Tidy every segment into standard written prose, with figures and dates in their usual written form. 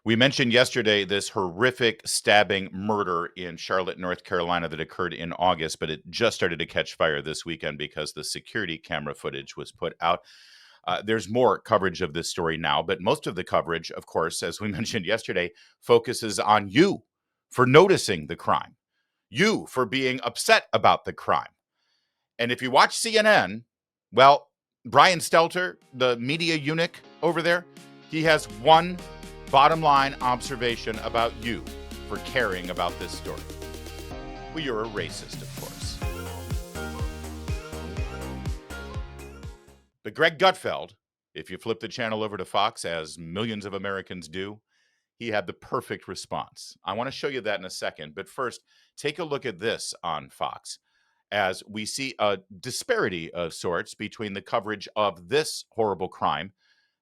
We mentioned yesterday this horrific stabbing murder in Charlotte, North Carolina that occurred in August, but it just started to catch fire this weekend because the security camera footage was put out. There's more coverage of this story now, but most of the coverage, of course, as we mentioned yesterday, focuses on you for noticing the crime, you for being upset about the crime. And if you watch CNN, well, Brian Stelter, the media eunuch over there, he has one bottom line observation about you for caring about this story. Well, you're a racist, of course. But Greg Gutfeld, if you flip the channel over to Fox, as millions of Americans do, he had the perfect response. I want to show you that in a second. But first, take a look at this on Fox as we see a disparity of sorts between the coverage of this horrible crime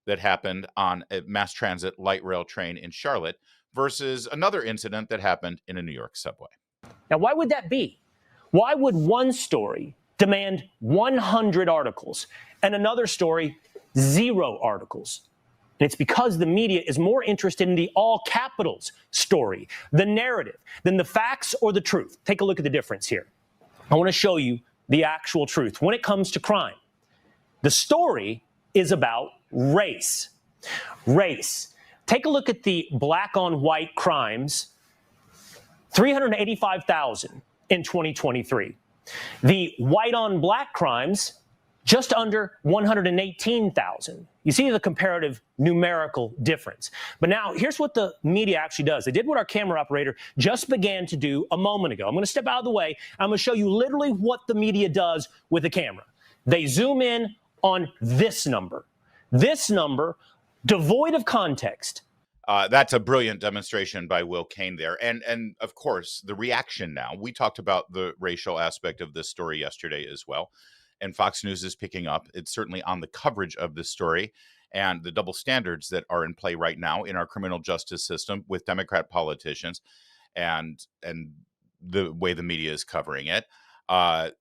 that happened on a mass transit light rail train in Charlotte versus another incident that happened in a New York subway. Now, why would that be? Why would one story demand 100 articles and another story 0 articles? And it's because the media is more interested in the all capitals story, the narrative, than the facts or the truth. Take a look at the difference here. I want to show you the actual truth. When it comes to crime, the story is about race. Race. Take a look at the black on white crimes, 385,000 in 2023. The white on black crimes, just under 118,000. You see the comparative numerical difference. But now here's what the media actually does. They did what our camera operator just began to do a moment ago. I'm going to step out of the way. I'm going to show you literally what the media does with the camera. They zoom in on this number. This number, devoid of context. That's a brilliant demonstration by Will Cain there. And of course, the reaction now. We talked about the racial aspect of this story yesterday as well. And Fox News is picking up. It's certainly on the coverage of this story and the double standards that are in play right now in our criminal justice system with Democrat politicians and the way the media is covering it.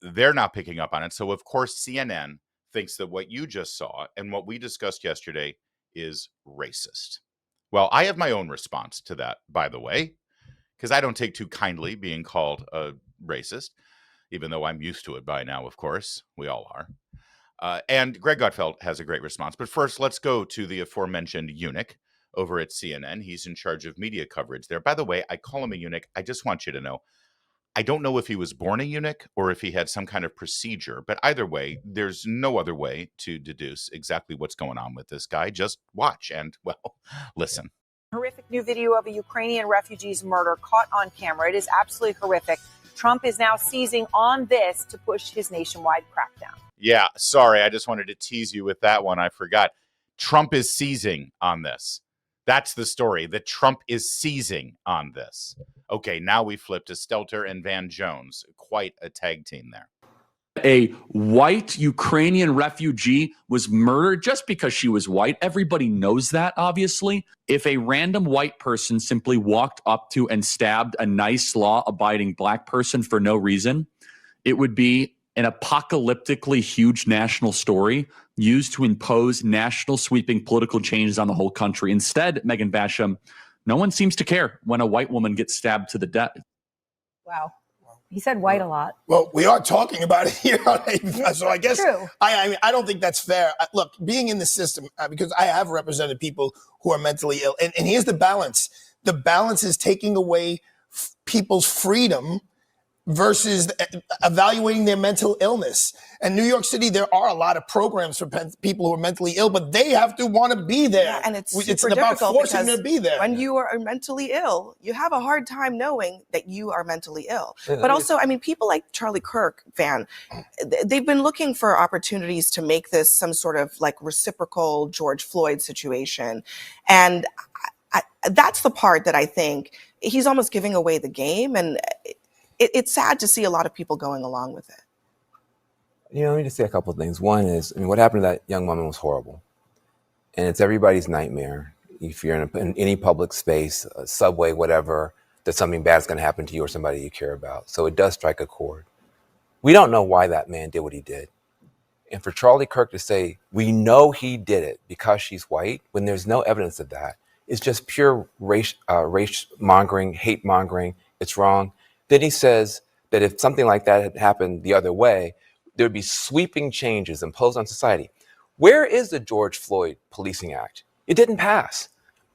They're not picking up on it. So, of course, CNN thinks that what you just saw and what we discussed yesterday is racist. Well, I have my own response to that, by the way, because I don't take too kindly being called a racist, even though I'm used to it by now, of course. We all are. And Greg Gutfeld has a great response. But first, let's go to the aforementioned eunuch over at CNN. He's in charge of media coverage there. By the way, I call him a eunuch. I just want you to know, I don't know if he was born a eunuch or if he had some kind of procedure. But either way, there's no other way to deduce exactly what's going on with this guy. Just watch and, well, listen. Horrific new video of a Ukrainian refugee's murder caught on camera. It is absolutely horrific. Trump is now seizing on this to push his nationwide crackdown. Yeah, sorry. I just wanted to tease you with that one. I forgot. Trump is seizing on this. That's the story, that Trump is seizing on this. Okay, now we flip to Stelter and Van Jones. Quite a tag team there. A white Ukrainian refugee was murdered just because she was white. Everybody knows that, obviously. If a random white person simply walked up to and stabbed a nice, law-abiding black person for no reason, it would be an apocalyptically huge national story used to impose national sweeping political changes on the whole country. Instead, Megan Basham, no one seems to care when a white woman gets stabbed to the death. Wow. He said white a lot. Well, we are talking about it here, so I guess True. I mean I don't think that's fair. Look, being in the system, because I have represented people who are mentally ill, and here's the balance. The balance is taking away people's freedom versus evaluating their mental illness. And New York City, there are a lot of programs for people who are mentally ill, but they have to want to be there. Yeah, and it's about forcing them to be there. When you are mentally ill, you have a hard time knowing that you are mentally ill. But also, I mean, people like Charlie Kirk, Van, they've been looking for opportunities to make this some sort of like reciprocal George Floyd situation. And that's the part that I think he's almost giving away the game. And it's sad to see a lot of people going along with it. You know, let me just say a couple of things. One is, I mean, what happened to that young woman was horrible. And it's everybody's nightmare. If you're in any public space, a subway, whatever, that something bad is going to happen to you or somebody you care about. So it does strike a chord. We don't know why that man did what he did. And for Charlie Kirk to say, we know he did it because she's white, when there's no evidence of that, is just pure race mongering, hate mongering. It's wrong. Then he says that if something like that had happened the other way, there would be sweeping changes imposed on society. Where is the George Floyd Policing Act? It didn't pass.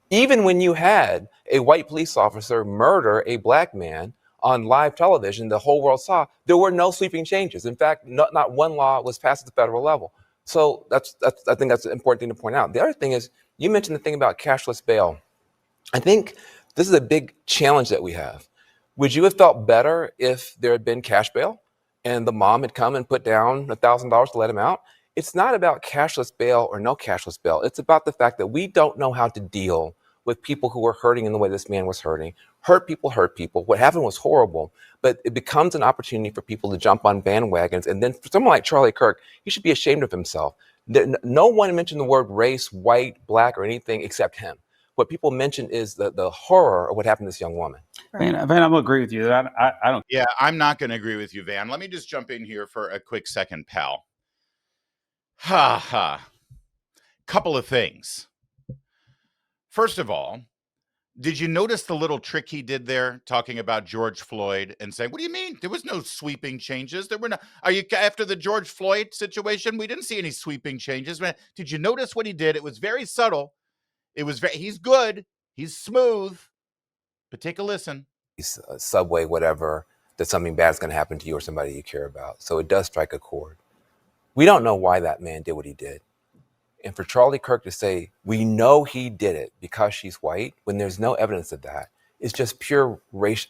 Even when you had a white police officer murder a black man on live television, the whole world saw, there were no sweeping changes. In fact, not one law was passed at the federal level. So I think that's an important thing to point out. The other thing is, you mentioned the thing about cashless bail. I think this is a big challenge that we have. Would you have felt better if there had been cash bail and the mom had come and put down $1,000 to let him out? It's not about cashless bail or no cashless bail. It's about the fact that we don't know how to deal with people who are hurting in the way this man was hurting. Hurt people hurt people. What happened was horrible, but it becomes an opportunity for people to jump on bandwagons. And then for someone like Charlie Kirk, he should be ashamed of himself. No one mentioned the word race, white, black, or anything except him. What people mention is the horror of what happened to this young woman. Van, I'm gonna agree with you. I don't. Yeah, I'm not going to agree with you, Van. Let me just jump in here for a quick second, pal. Ha ha. Couple of things. First of all, did you notice the little trick he did there, talking about George Floyd and saying, "What do you mean? There was no sweeping changes. There were no. Are you after the George Floyd situation? We didn't see any sweeping changes." Did you notice what he did? It was very subtle. He's good. He's smooth. But take a listen. Subway, whatever, that something bad is going to happen to you or somebody you care about. So it does strike a chord. We don't know why that man did what he did. And for Charlie Kirk to say, we know he did it because she's white, when there's no evidence of that, it's just pure race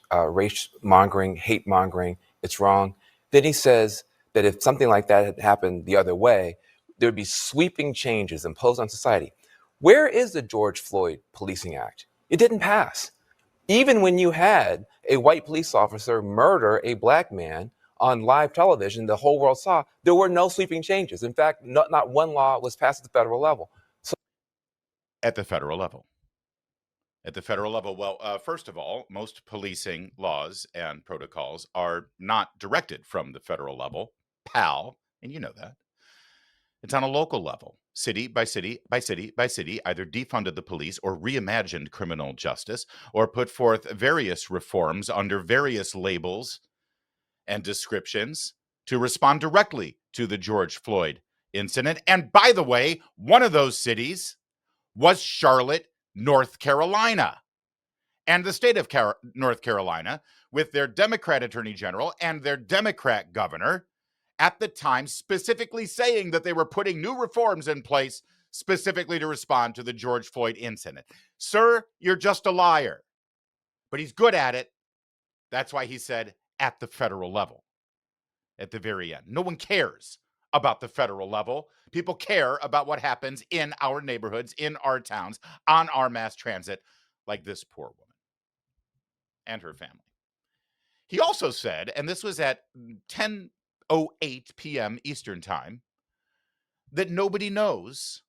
mongering, hate mongering. It's wrong. Then he says that if something like that had happened the other way, there would be sweeping changes imposed on society. Where is the George Floyd Policing Act? It didn't pass. Even when you had a white police officer murder a black man on live television, the whole world saw, there were no sweeping changes. In fact, not one law was passed at the federal level. At the federal level. At the federal level. Well, first of all, most policing laws and protocols are not directed from the federal level, pal, and you know that. It's on a local level, city by city by city by city, either defunded the police or reimagined criminal justice or put forth various reforms under various labels and descriptions to respond directly to the George Floyd incident. And by the way, one of those cities was Charlotte, North Carolina. And the state of North Carolina, with their Democrat attorney general and their Democrat governor, at the time specifically saying that they were putting new reforms in place specifically to respond to the George Floyd incident. Sir, you're just a liar. But he's good at it. That's why he said at the federal level at the very end. No one cares about the federal level. People care about what happens in our neighborhoods, in our towns, on our mass transit, like this poor woman and her family. He also said, and this was at 10:08 p.m. Eastern Time, that nobody knows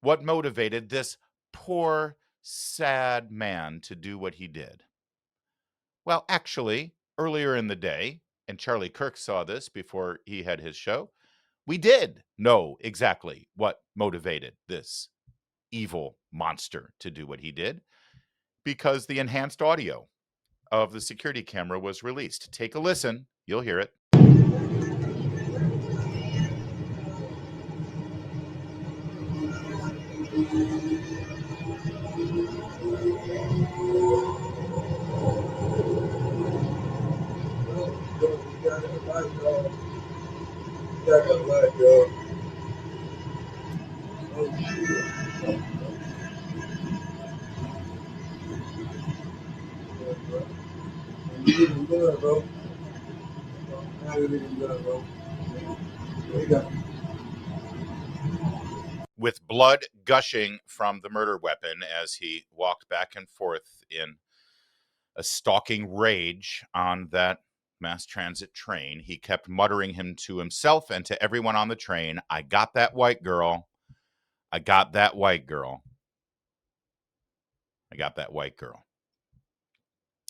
what motivated this poor, sad man to do what he did. Well, actually, earlier in the day, and Charlie Kirk saw this before he had his show, we did know exactly what motivated this evil monster to do what he did, because the enhanced audio of the security camera was released. Take a listen. You'll hear it. With blood gushing from the murder weapon as he walked back and forth in a stalking rage on that mass transit train, he kept muttering to himself and to everyone on the train, "I got that white girl. I got that white girl. I got that white girl."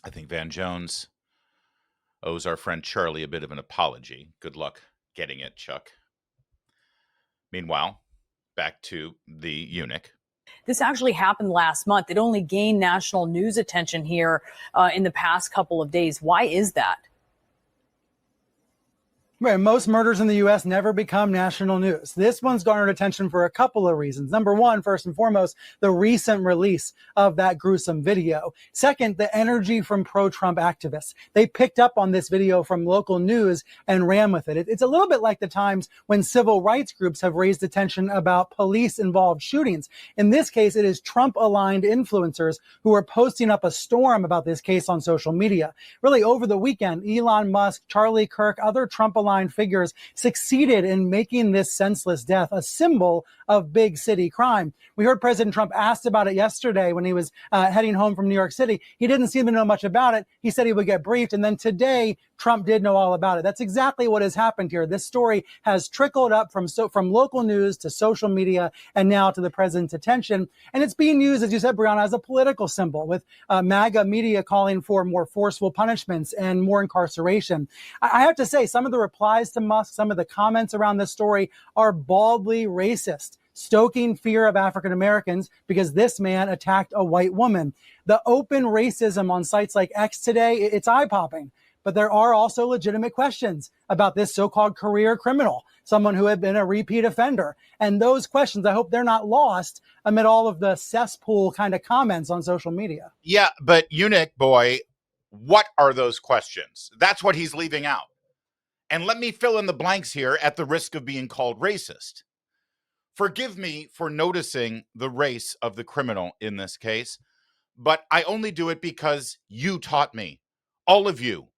I think Van Jones owes our friend Charlie a bit of an apology. Good luck getting it, Chuck. Meanwhile, back to the eunuch. This actually happened last month. It only gained national news attention here in the past couple of days. Why is that? Right. Most murders in the U.S. never become national news. This one's garnered attention for a couple of reasons. Number one, first and foremost, the recent release of that gruesome video. Second, the energy from pro-Trump activists. They picked up on this video from local news and ran with it. It's a little bit like the times when civil rights groups have raised attention about police-involved shootings. In this case, it is Trump-aligned influencers who are posting up a storm about this case on social media. Really, over the weekend, Elon Musk, Charlie Kirk, other Trump-aligned figures succeeded in making this senseless death a symbol of big city crime. We heard President Trump asked about it yesterday when he was heading home from New York City. He didn't seem to know much about it. He said he would get briefed. And then today, Trump did know all about it. That's exactly what has happened here. This story has trickled up from local news to social media and now to the president's attention. And it's being used, as you said, Brianna, as a political symbol, with MAGA media calling for more forceful punishments and more incarceration. I have to say, some of the replies to Musk, some of the comments around this story are baldly racist, stoking fear of African Americans because this man attacked a white woman. The open racism on sites like X today, it's eye-popping. But there are also legitimate questions about this so-called career criminal, someone who had been a repeat offender. And those questions, I hope they're not lost amid all of the cesspool kind of comments on social media. Yeah, but Eunuch boy, what are those questions? That's what he's leaving out. And let me fill in the blanks here at the risk of being called racist. Forgive me for noticing the race of the criminal in this case, but I only do it because you taught me. All of you,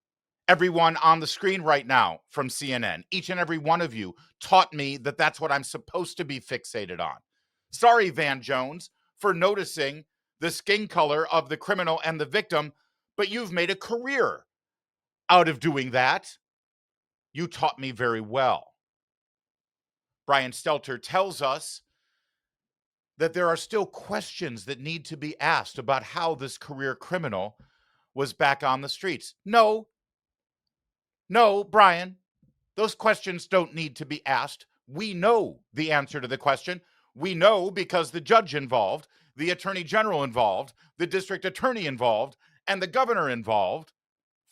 everyone on the screen right now from CNN, each and every one of you taught me that that's what I'm supposed to be fixated on. Sorry, Van Jones, for noticing the skin color of the criminal and the victim, but you've made a career out of doing that. You taught me very well. Brian Stelter tells us that there are still questions that need to be asked about how this career criminal was back on the streets. No, Brian, those questions don't need to be asked. We know the answer to the question. We know because the judge involved, the attorney general involved, the district attorney involved, and the governor involved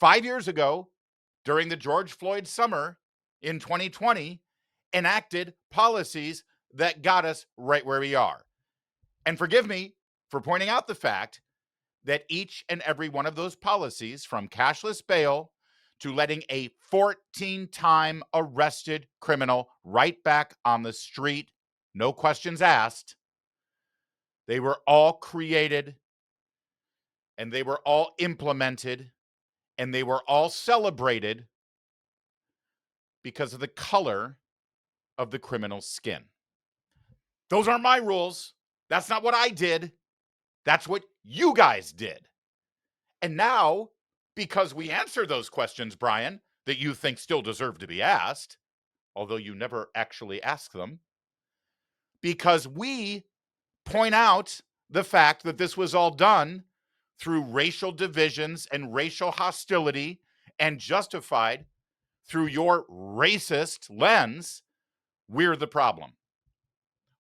5 years ago during the George Floyd summer in 2020 enacted policies that got us right where we are. And forgive me for pointing out the fact that each and every one of those policies, from cashless bail to letting a 14-time arrested criminal right back on the street, no questions asked, they were all created and they were all implemented and they were all celebrated because of the color of the criminal's skin. Those aren't my rules. That's not what I did. That's what you guys did. And now, because we answer those questions, Brian, that you think still deserve to be asked, although you never actually ask them, because we point out the fact that this was all done through racial divisions and racial hostility and justified through your racist lens, we're the problem.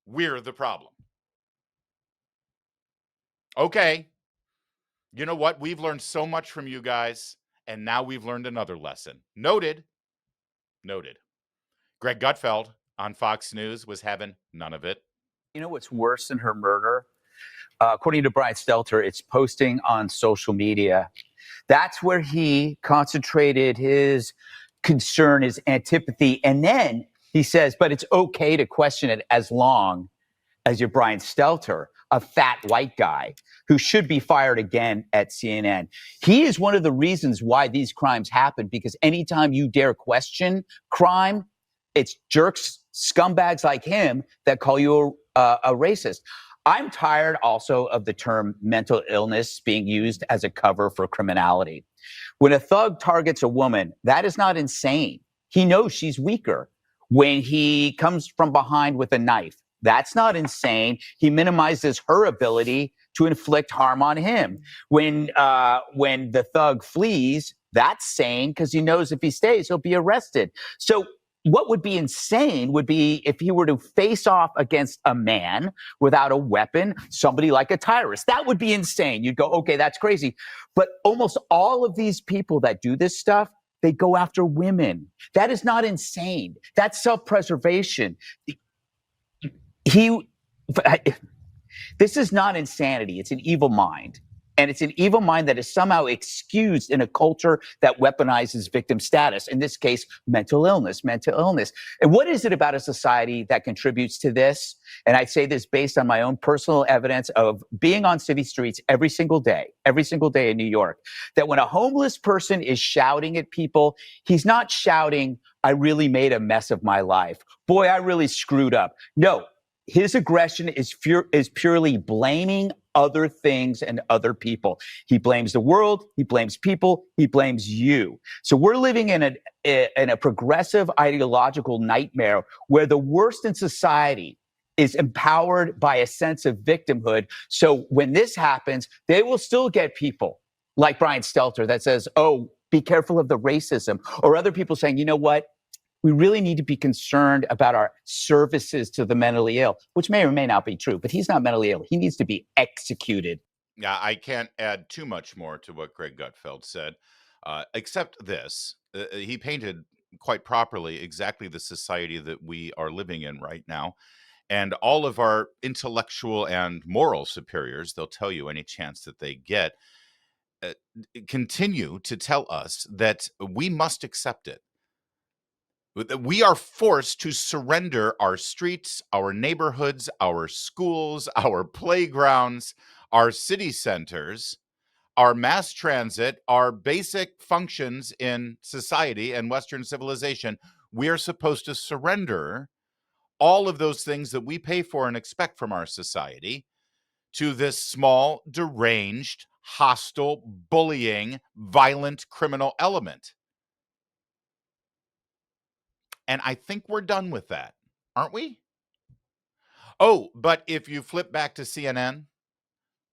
We're the problem. Okay. You know what? We've learned so much from you guys, and now we've learned another lesson. Noted. Greg Gutfeld on Fox News was having none of it. You know what's worse than her murder? According to Brian Stelter, it's posting on social media. That's where he concentrated his concern, his antipathy. And then he says, but it's okay to question it as long as you're Brian Stelter, a fat white guy who should be fired again at CNN. He is one of the reasons why these crimes happen, because anytime you dare question crime, it's jerks, scumbags like him that call you a racist. I'm tired also of the term mental illness being used as a cover for criminality. When a thug targets a woman, that is not insane. He knows she's weaker. When he comes from behind with a knife, that's not insane. He minimizes her ability to inflict harm on him. When the thug flees, that's sane because he knows if he stays, he'll be arrested. So what would be insane would be if he were to face off against a man without a weapon, somebody like a Tyrus. That would be insane. You'd go, okay, that's crazy. But almost all of these people that do this stuff, they go after women. That is not insane. That's self-preservation. This is not insanity. It's an evil mind. And it's an evil mind that is somehow excused in a culture that weaponizes victim status. In this case, mental illness. And what is it about a society that contributes to this? And I say this based on my own personal evidence of being on city streets every single day in New York, that when a homeless person is shouting at people, he's not shouting, I really made a mess of my life. Boy, I really screwed up. No, his aggression is purely blaming other things and other people. He blames the world, he blames people, he blames you. So we're living in a progressive ideological nightmare where the worst in society is empowered by a sense of victimhood. So when this happens, they will still get people like Brian Stelter that says, oh, be careful of the racism, or other people saying, you know what? We really need to be concerned about our services to the mentally ill, which may or may not be true, but he's not mentally ill. He needs to be executed. Yeah, I can't add too much more to what Greg Gutfeld said, except this. He painted quite properly exactly the society that we are living in right now. And all of our intellectual and moral superiors, they'll tell you any chance that they get, continue to tell us that we must accept it. We are forced to surrender our streets, our neighborhoods, our schools, our playgrounds, our city centers, our mass transit, our basic functions in society and Western civilization. We are supposed to surrender all of those things that we pay for and expect from our society to this small, deranged, hostile, bullying, violent criminal element. And I think we're done with that, aren't we? Oh, but if you flip back to CNN,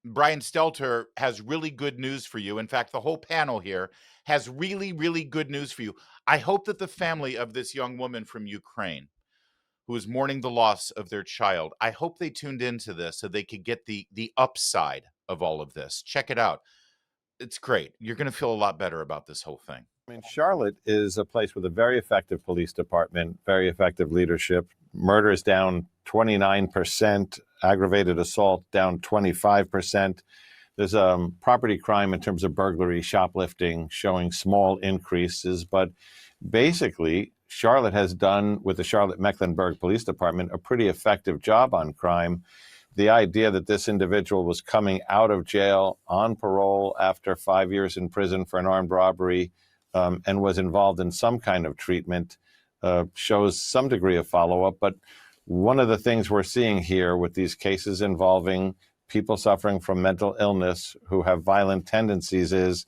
Brian Stelter has really good news for you. In fact, the whole panel here has really, really good news for you. I hope that the family of this young woman from Ukraine who is mourning the loss of their child, I hope they tuned into this so they could get the upside of all of this. Check it out. It's great. You're going to feel a lot better about this whole thing. I mean, Charlotte is a place with a very effective police department, very effective leadership. Murder is down 29%, aggravated assault down 25%. There's property crime in terms of burglary, shoplifting showing small increases. But basically, Charlotte has done, with the Charlotte-Mecklenburg Police Department, a pretty effective job on crime. The idea that this individual was coming out of jail on parole after 5 years in prison for an armed robbery and was involved in some kind of treatment shows some degree of follow-up. But one of the things we're seeing here with these cases involving people suffering from mental illness who have violent tendencies is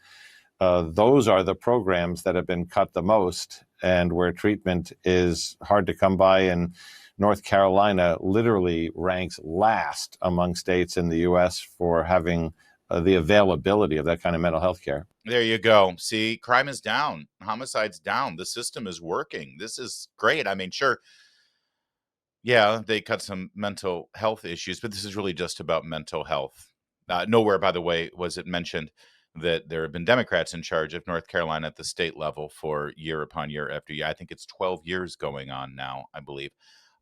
those are the programs that have been cut the most and where treatment is hard to come by. And North Carolina literally ranks last among states in the U.S. for having the availability of that kind of mental health care. There you go. See, crime is down. Homicide's down. The system is working. This is great. I mean, sure, yeah, they cut some mental health issues, but this is really just about mental health. Nowhere, by the way, was it mentioned that there have been Democrats in charge of North Carolina at the state level for year upon year after year. I think it's 12 years going on now, I believe.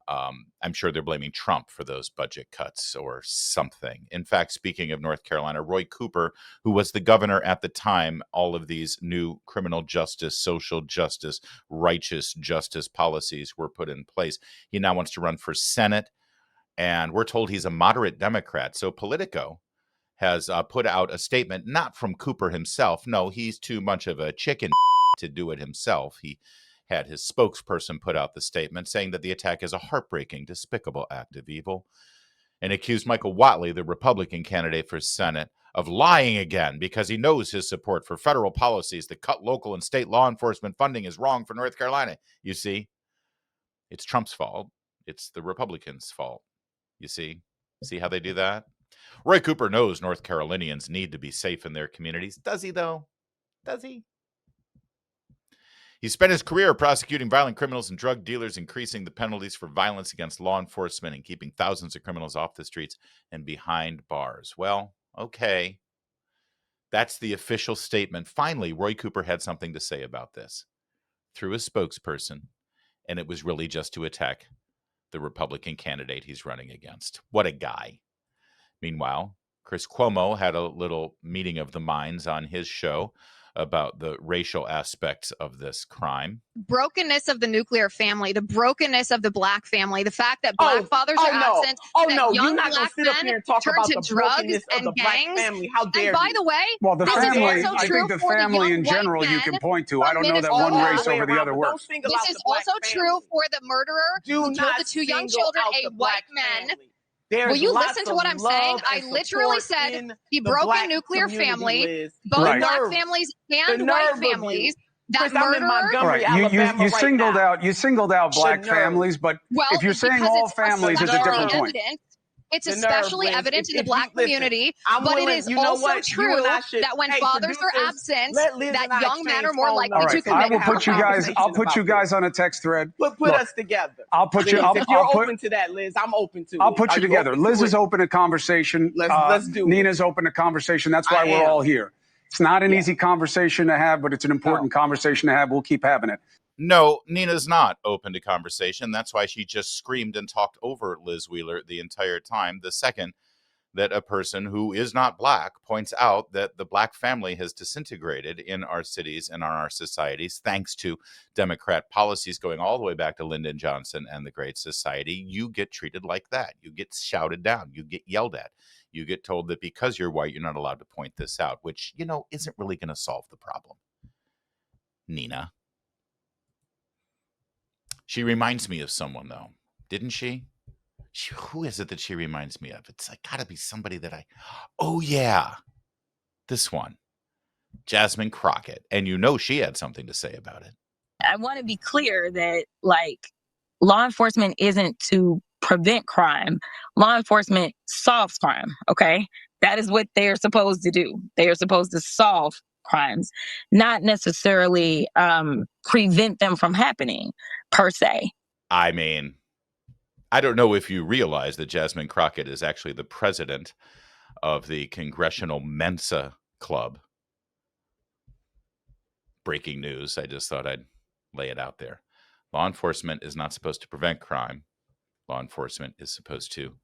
I'm sure they're blaming Trump for those budget cuts or something. In fact, speaking of North Carolina, Roy Cooper, who was the governor at the time all of these new criminal justice, social justice, righteous justice policies were put in place, he now wants to run for Senate, and we're told he's a moderate Democrat. So Politico has put out a statement, not from Cooper himself. No, he's too much of a chicken to do it himself. He had his spokesperson put out the statement saying that the attack is a heartbreaking, despicable act of evil, and accused Michael Whatley, the Republican candidate for Senate, of lying again because he knows his support for federal policies that cut local and state law enforcement funding is wrong for North Carolina. You see, it's Trump's fault. It's the Republicans' fault. You see how they do that? Roy Cooper knows North Carolinians need to be safe in their communities. Does he, though? Does he? He spent his career prosecuting violent criminals and drug dealers, increasing the penalties for violence against law enforcement and keeping thousands of criminals off the streets and behind bars. Well, okay. That's the official statement. Finally, Roy Cooper had something to say about this through a spokesperson, and it was really just to attack the Republican candidate he's running against. What a guy. Meanwhile, Chris Cuomo had a little meeting of the minds on his show about the racial aspects of this crime. Brokenness of the nuclear family, the brokenness of the black family, the fact that black fathers are absent, that young black men turn to drugs and gangs. And by the way, well, the this family, is also I true think the for family young in white general you men can point to. from I don't know that one Minnesota. race over the other works. This is also true for the murderer who killed the two young children, a white man. Will you listen to what I'm saying? I literally said the broken nuclear family, both Right. black families and white families. That murderer. All right, you singled out black families, but Well, if you're saying because all it's families, it's a different especially point. evident. It's especially evident in the black community, but it is also true that when fathers are absent, that young men are more All likely to right, commit I will put you guys. I'll put you guys on a text thread. Put Look, us together. I'll put you. If you're open to that, Liz, I'm open to it. I'll put Are you together. open to Liz is it? open to conversation. Let's do it. Nina's open to conversation. That's why I we're am. all here. It's not an easy conversation to have, but it's an important conversation to have. We'll keep having it. No, Nina's not open to conversation. That's why she just screamed and talked over Liz Wheeler the entire time. The second that a person who is not black points out that the black family has disintegrated in our cities and our societies thanks to Democrat policies going all the way back to Lyndon Johnson and the Great Society, you get treated like that. You get shouted down. You get yelled at. You get told that because you're white, you're not allowed to point this out, which, you know, isn't really going to solve the problem. Nina. She reminds me of someone, though, didn't she? Who is it that she reminds me of? It's like, gotta be somebody that oh yeah, this one, Jasmine Crockett. And you know she had something to say about it. I want to be clear that, like, law enforcement isn't to prevent crime. Law enforcement solves crime, okay? That is what they're supposed to do. They are supposed to solve crimes, not necessarily prevent them from happening, per se. I mean, I don't know if you realize that Jasmine Crockett is actually the president of the Congressional Mensa Club. Breaking news. I just thought I'd lay it out there. Law enforcement is not supposed to prevent crime. Law enforcement is supposed to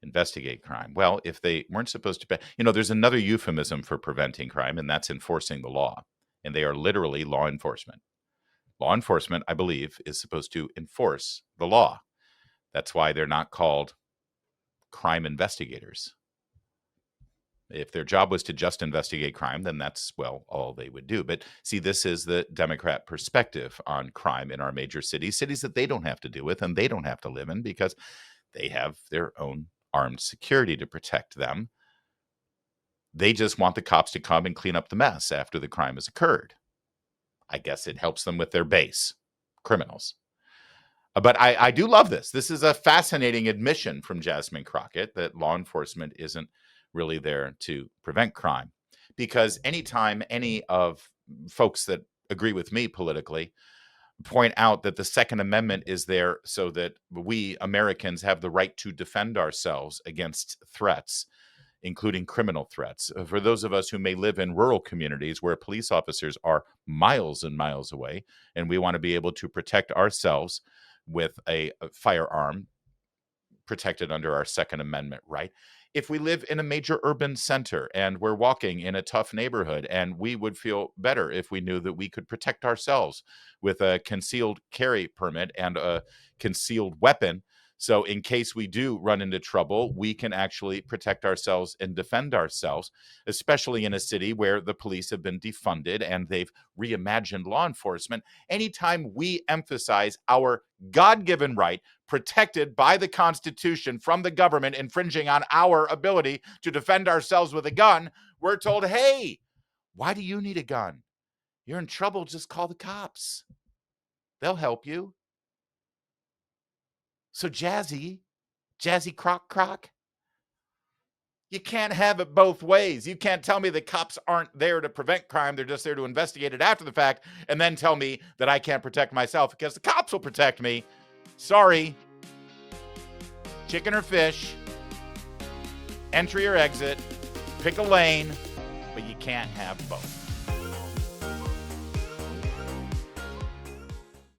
investigate crime. Well, if they weren't supposed to, there's another euphemism for preventing crime, and that's enforcing the law. And they are literally law enforcement. Law enforcement, I believe, is supposed to enforce the law. That's why they're not called crime investigators. If their job was to just investigate crime, then that's, well, all they would do. But see, this is the Democrat perspective on crime in our major cities that they don't have to deal with and they don't have to live in because they have their own armed security to protect them. They just want the cops to come and clean up the mess after the crime has occurred. I guess it helps them with their base, criminals. But I do love this. This is a fascinating admission from Jasmine Crockett that law enforcement isn't really there to prevent crime. Because anytime any of folks that agree with me politically point out that the Second Amendment is there so that we Americans have the right to defend ourselves against threats, including criminal threats. For those of us who may live in rural communities where police officers are miles and miles away, and we want to be able to protect ourselves with a firearm protected under our Second Amendment right. If we live in a major urban center and we're walking in a tough neighborhood, and we would feel better if we knew that we could protect ourselves with a concealed carry permit and a concealed weapon. So in case we do run into trouble, we can actually protect ourselves and defend ourselves, especially in a city where the police have been defunded and they've reimagined law enforcement. Anytime we emphasize our God-given right, protected by the Constitution from the government infringing on our ability to defend ourselves with a gun, we're told, hey, why do you need a gun? You're in trouble, just call the cops. They'll help you. So Jazzy Croc, You can't have it both ways. You can't tell me the cops aren't there to prevent crime. They're just there to investigate it after the fact, and then tell me that I can't protect myself because the cops will protect me. Sorry. Chicken or fish. Entry or exit. Pick a lane, but you can't have both.